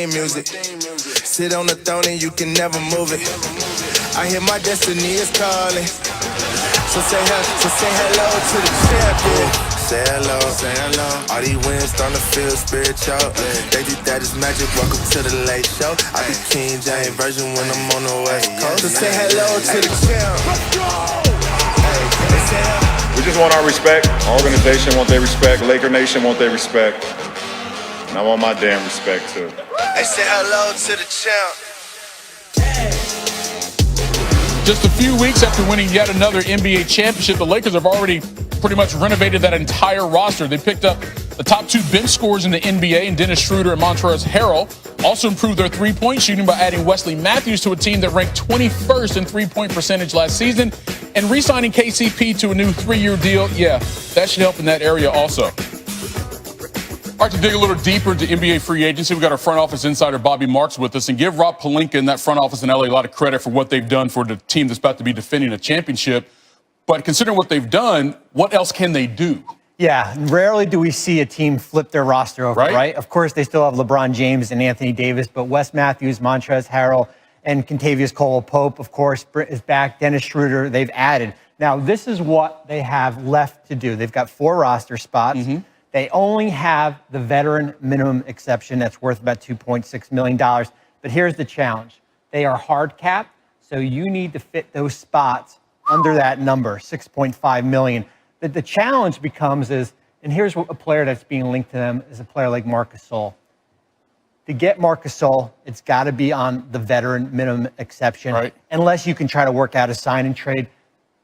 theme music. Sit on the throne and you can never move it. I hear my destiny is calling. So say hello to the champion. Say hello, say hello. All these wins starting to feel spiritual. They think that is magic. Welcome to the late show. I be King James version when I'm on the West Coast. So say hello to the champ. Let's go. We just want our respect. Our organization want their respect. Laker Nation want their respect. And I want my damn respect too. They say hello to the champ. Just a few weeks after winning yet another NBA championship, the Lakers have already pretty much renovated that entire roster. They picked up the top two bench scorers in the NBA in Dennis Schroeder and Montrezl Harrell. Also improved their three-point shooting by adding Wesley Matthews to a team that ranked 21st in three-point percentage last season. And re-signing KCP to a new 3-year deal, yeah, that should help in that area also. All right, to dig a little deeper into NBA free agency, we've got our front office insider Bobby Marks with us. And give Rob Pelinka and that front office in LA a lot of credit for what they've done for the team that's about to be defending a championship. But considering what they've done, what else can they do? Yeah, rarely do we see a team flip their roster over, right? Of course, they still have LeBron James and Anthony Davis, but Wes Matthews, Montrezl Harrell, and Kentavious Caldwell-Pope, of course, is back. Dennis Schroeder, they've added. Now, this is what they have left to do. They've got 4 roster spots. Mm-hmm. They only have the veteran minimum exception that's worth about $2.6 million. But here's the challenge. They are hard capped, so you need to fit those spots under that number, $6.5 million. The challenge becomes is, and here's a player that's being linked to them, is a player like Marc Gasol. To get Marc Gasol, it's got to be on the veteran minimum exception, unless you can try to work out a sign and trade,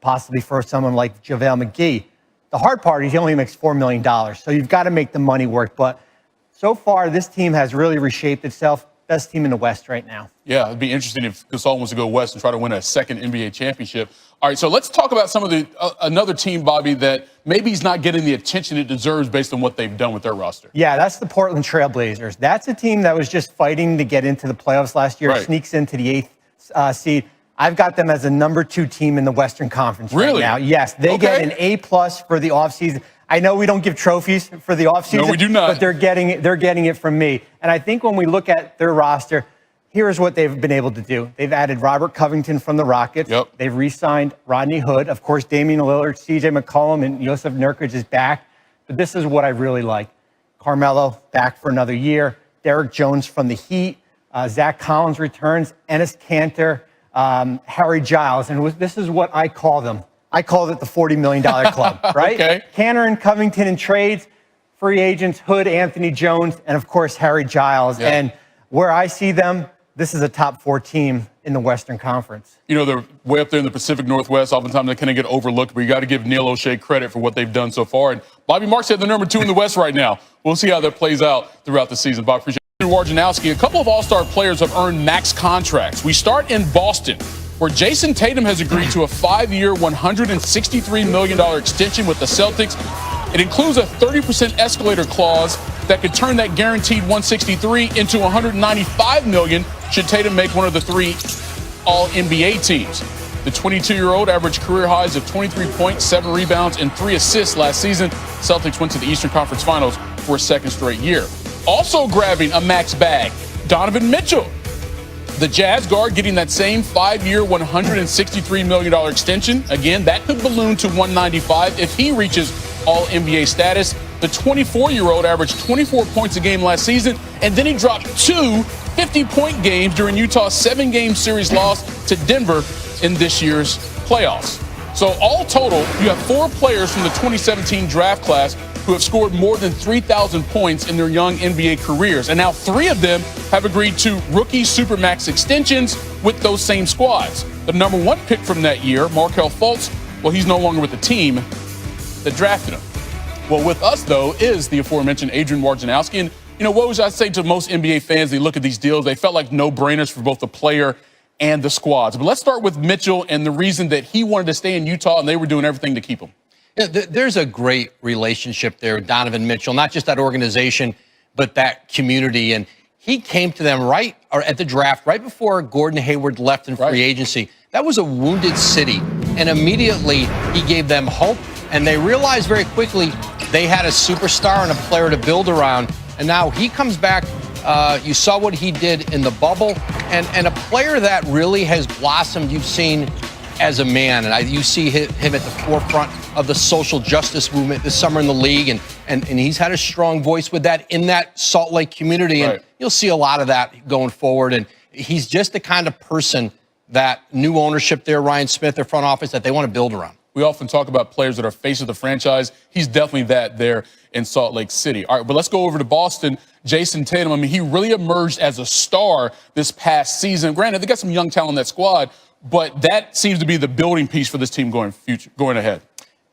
possibly for someone like JaVale McGee. The hard part is he only makes $4 million, so you've got to make the money work. But so far, this team has really reshaped itself. Best team in the West right now. Yeah, it'd be interesting if Gasol wants to go west and try to win a second NBA championship. All right, so let's talk about some of the another team, Bobby, that maybe he's not getting the attention it deserves based on what they've done with their roster. Yeah, that's the Portland Trail Blazers. That's a team that was just fighting to get into the playoffs last year, sneaks into the 8th seed. I've got them as a number 2 team in the Western Conference right now. Yes, they get an A+ for the offseason. I know we don't give trophies for the offseason. No, we do not. But they're getting it from me. And I think when we look at their roster, here's what they've been able to do. They've added Robert Covington from the Rockets. Yep. They've re-signed Rodney Hood. Of course, Damian Lillard, C.J. McCollum, and Yusuf Nurkic is back. But this is what I really like. Carmelo back for another year. Derek Jones from the Heat. Zach Collins returns. Enes Kanter. Harry Giles. And this is what I call them. I called it the $40 million club, right? Okay. Kanter and Covington in trades, free agents, Hood, Anthony Jones, and of course, Harry Giles. Yeah. And where I see them, this is a top 4 team in the Western Conference. You know, they're way up there in the Pacific Northwest. Oftentimes they kind of get overlooked, but you got to give Neil O'Shea credit for what they've done so far. And Bobby Mark said they're number 2 in the West right now. We'll see how that plays out throughout the season. Bob, appreciate it. Wojnarowski, a couple of all-star players have earned max contracts. We start in Boston, where Jason Tatum has agreed to a 5-year, $163 million extension with the Celtics. It includes a 30% escalator clause that could turn that guaranteed 163 into $195 million should Tatum make one of the 3 All-NBA teams. The 22-year-old averaged career highs of 23 points, 7 rebounds, and 3 assists last season. Celtics went to the Eastern Conference Finals for a second straight year. Also grabbing a max bag, Donovan Mitchell. The Jazz guard getting that same 5-year, $163 million extension. Again, that could balloon to $195 if he reaches All-NBA status. The 24-year-old averaged 24 points a game last season, and then he dropped 2 50-point games during Utah's 7-game series loss to Denver in this year's playoffs. So all total, you have 4 players from the 2017 draft class who have scored more than 3,000 points in their young NBA careers. And now 3 of them have agreed to rookie Supermax extensions with those same squads. The number 1 pick from that year, Markelle Fultz, well, he's no longer with the team that drafted him. Well, with us, though, is the aforementioned Adrian Wojnarowski. And, you know, what would I say to most NBA fans? They look at these deals, they felt like no-brainers for both the player and the squads. But let's start with Mitchell and the reason that he wanted to stay in Utah, and they were doing everything to keep him. Yeah, there's a great relationship there with Donovan Mitchell, not just that organization, but that community. And he came to them right at the draft, right before Gordon Hayward left in free agency. That was a wounded city. And immediately he gave them hope. And they realized very quickly they had a superstar and a player to build around. And now he comes back You saw what he did in the bubble, and a player that really has blossomed. You've seen as a man, and you see him at the forefront of the social justice movement this summer in the league, and he's had a strong voice with that in that Salt Lake community, and you'll see a lot of that going forward. And he's just the kind of person that new ownership there, Ryan Smith, their front office, that they want to build around. We often talk about players that are face of the franchise. He's definitely that there in Salt Lake City. All right, but let's go over to Boston. Jason Tatum, I mean, he really emerged as a star this past season. Granted, they got some young talent in that squad, but that seems to be the building piece for this team going ahead.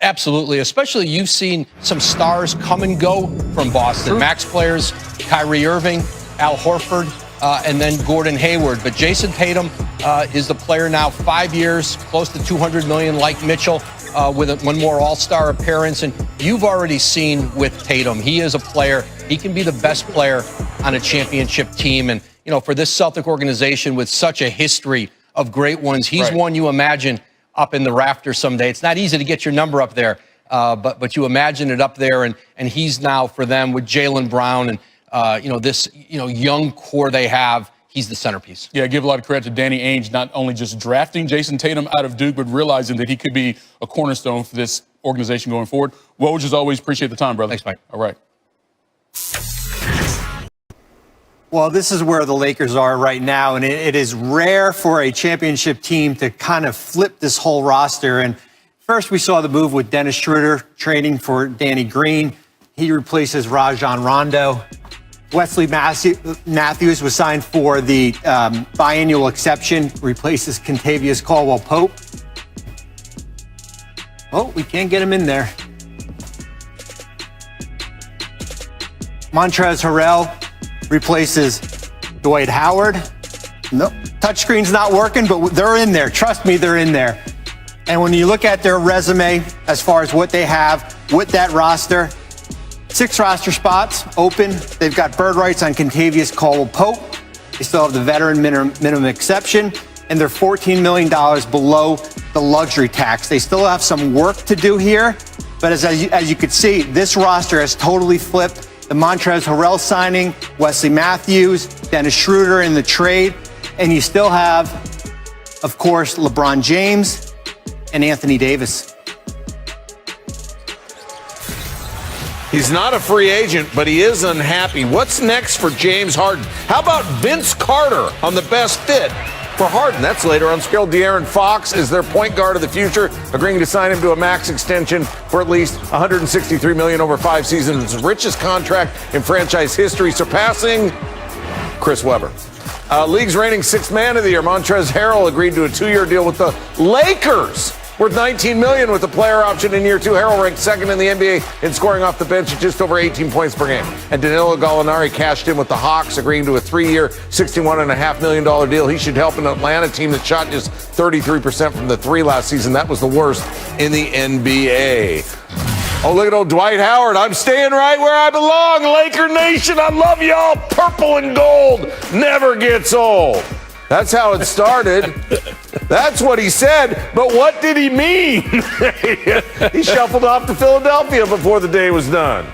Absolutely, especially you've seen some stars come and go from Boston. Max players, Kyrie Irving, Al Horford, and then Gordon Hayward. But Jason Tatum is the player now, 5 years, close to $200 million, like Mitchell, with one more All-Star appearance. And you've already seen with Tatum, he is a player. He can be the best player on a championship team. And, you know, for this Celtic organization with such a history of great ones, he's one you imagine up in the rafters someday. It's not easy to get your number up there, but you imagine it up there. And he's now, for them, with Jaylen Brown and, this young core they have, he's the centerpiece. Yeah, give a lot of credit to Danny Ainge, not only just drafting Jason Tatum out of Duke, but realizing that he could be a cornerstone for this organization going forward. Woj, as always, appreciate the time, brother. Thanks, Mike. All right. Well, this is where the Lakers are right now, and it is rare for a championship team to kind of flip this whole roster. And first, we saw the move with Dennis Schroeder trading for Danny Green. He replaces Rajon Rondo. Wesley Matthews was signed for the biannual exception, replaces Kentavious Caldwell-Pope. Oh, we can't get him in there. Montrezl Harrell replaces Dwight Howard. Nope, touchscreen's not working, but they're in there. Trust me, they're in there. And when you look at their resume, as far as what they have with that roster, 6 roster spots open. They've got bird rights on Kentavious Caldwell-Pope. They still have the veteran minimum exception, and they're $14 million below the luxury tax. They still have some work to do here, but as you could see, this roster has totally flipped. The Montrezl Harrell signing, Wesley Matthews, Dennis Schroeder in the trade, and you still have, of course, LeBron James and Anthony Davis. He's not a free agent, but he is unhappy. What's next for James Harden? How about Vince Carter on the best fit for Harden? That's later on. De'Aaron Fox is their point guard of the future, agreeing to sign him to a max extension for at least $163 million over 5 seasons. His richest contract in franchise history, surpassing Chris Webber. League's reigning 6th man of the year, Montrezl Harrell, agreed to a 2-year deal with the Lakers, worth $19 million with a player option in year 2. Harrell ranked 2nd in the NBA in scoring off the bench at just over 18 points per game. And Danilo Gallinari cashed in with the Hawks, agreeing to a 3-year, $61.5 million deal. He should help an Atlanta team that shot just 33% from the 3 last season. That was the worst in the NBA. Oh, look at old Dwight Howard. I'm staying right where I belong. Laker Nation, I love y'all. Purple and gold never gets old. That's how it started. That's what he said. But what did he mean? He shuffled off to Philadelphia before the day was done.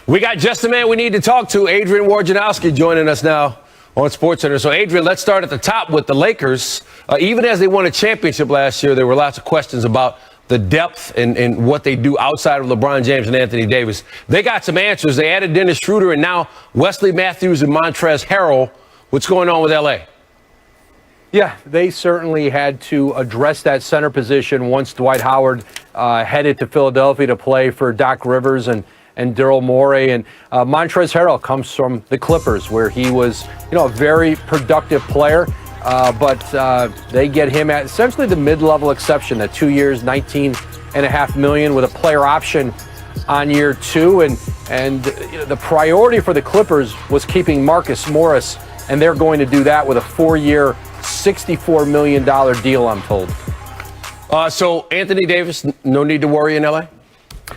We got just the man we need to talk to, Adrian Wojnarowski, joining us now on SportsCenter. So, Adrian, let's start at the top with the Lakers. Even as they won a championship last year, there were lots of questions about the depth and what they do outside of LeBron James and Anthony Davis. They got some answers. They added Dennis Schroeder and now Wesley Matthews and Montrezl Harrell. What's going on with L.A.? Yeah, they certainly had to address that center position once Dwight Howard headed to Philadelphia to play for Doc Rivers and Daryl Morey. And Montrezl Harrell comes from the Clippers, where he was, a very productive player. But they get him at essentially the mid-level exception, at 2 years, $19.5 million with a player option on year 2. And the priority for the Clippers was keeping Marcus Morris, and they're going to do that with a 4-year, $64 million deal, I'm told. So Anthony Davis, no need to worry in L.A.?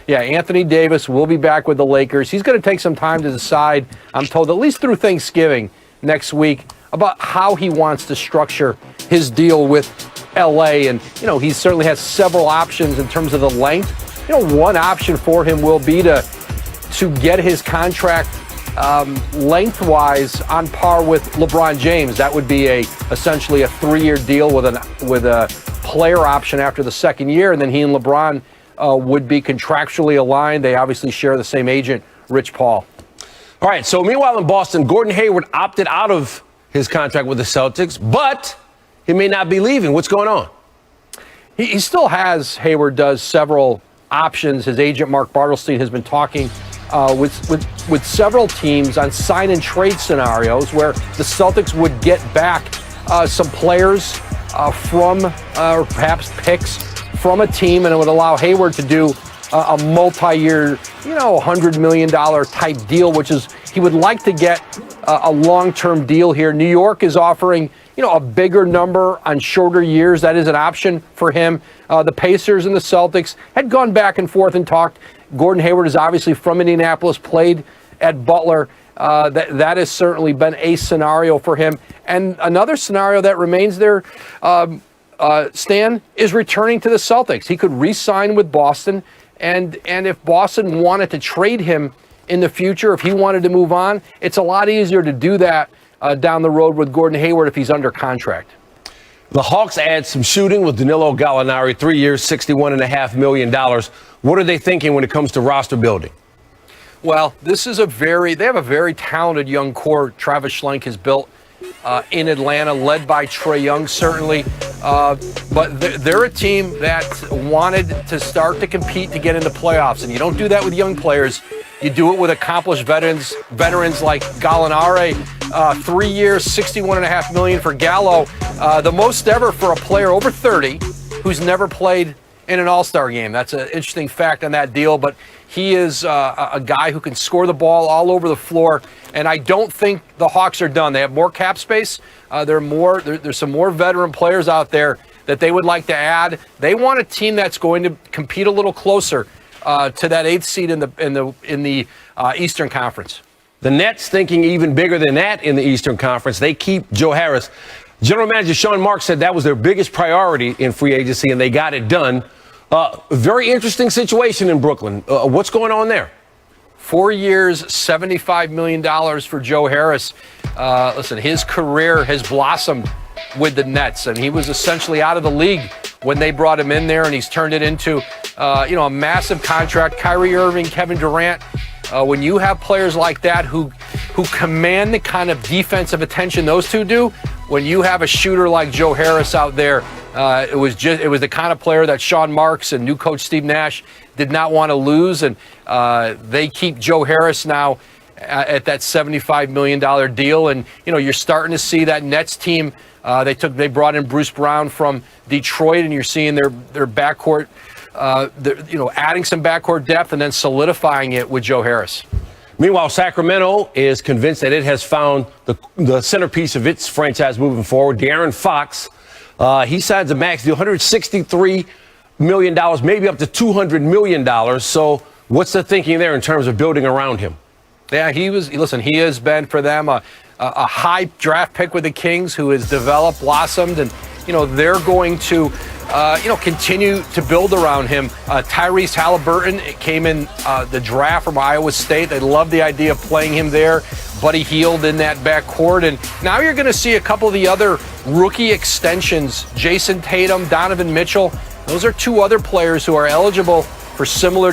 Yeah, Anthony Davis will be back with the Lakers. He's going to take some time to decide, I'm told, at least through Thanksgiving next week, about how he wants to structure his deal with L.A. And, he certainly has several options in terms of the length. One option for him will be to get his contract lengthwise on par with LeBron James. That would be essentially a 3-year deal with a player option after the second year, and then he and LeBron would be contractually aligned. They obviously share the same agent, Rich Paul. All right, so meanwhile in Boston, Gordon Hayward opted out of his contract with the Celtics, but he may not be leaving. What's going on? He still has, Hayward does, several options. His agent, Marc Bartelstein, has been talking with several teams on sign and trade scenarios where the Celtics would get back some players from, or perhaps picks from a team, and it would allow Hayward to do a multi-year, $100 million type deal, which is, he would like to get a long-term deal here. New York is offering, a bigger number on shorter years. That is an option for him. The Pacers and the Celtics had gone back and forth and talked. Gordon Hayward is obviously from Indianapolis, played at Butler. That has certainly been a scenario for him. And another scenario that remains there, Stan, is returning to the Celtics. He could re-sign with Boston, and if Boston wanted to trade him in the future, if he wanted to move on, it's a lot easier to do that down the road with Gordon Hayward if he's under contract. The Hawks add some shooting with Danilo Gallinari, 3 years, $61.5 million. What are they thinking when it comes to roster building? Well, they have a very talented young core Travis Schlenk has built in Atlanta, led by Trae Young, certainly. But they're a team that wanted to start to compete to get into playoffs. And you don't do that with young players. You do it with accomplished veterans like Gallinari. 3 years, $61.5 million for Gallo. The most ever for a player over 30 who's never played in an All-Star game. That's an interesting fact on that deal. But he is a guy who can score the ball all over the floor. And I don't think the Hawks are done. They have more cap space. There's some more veteran players out there that they would like to add. They want a team that's going to compete a little closer to that 8th seed in the Eastern Conference. The Nets thinking even bigger than that in the Eastern Conference. They keep Joe Harris. General Manager Sean Mark said that was their biggest priority in free agency, and they got it done. Very interesting situation in Brooklyn. What's going on there? 4 years, $75 million for Joe Harris. Listen, his career has blossomed with the Nets, and he was essentially out of the league when they brought him in there, and he's turned it into a massive contract. Kyrie Irving, Kevin Durant. When you have players like that who command the kind of defensive attention those two do, when you have a shooter like Joe Harris out there, it was the kind of player that Sean Marks and new coach Steve Nash did not want to lose, and they keep Joe Harris now at that $75 million deal. And you're starting to see that Nets team. They brought in Bruce Brown from Detroit, and you're seeing their backcourt. Adding some backcourt depth and then solidifying it with Joe Harris. Meanwhile, Sacramento is convinced that it has found the centerpiece of its franchise moving forward. De'Aaron Fox, he signs a max deal, $163 million, maybe up to $200 million. So what's the thinking there in terms of building around him? Yeah, he has been for them a high draft pick with the Kings who has developed, blossomed, and they're going to continue to build around him. Tyrese Halliburton came in the draft from Iowa State. They love the idea of playing him there. Buddy Hield in that backcourt. And now you're going to see a couple of the other rookie extensions. Jason Tatum, Donovan Mitchell. Those are two other players who are eligible for similar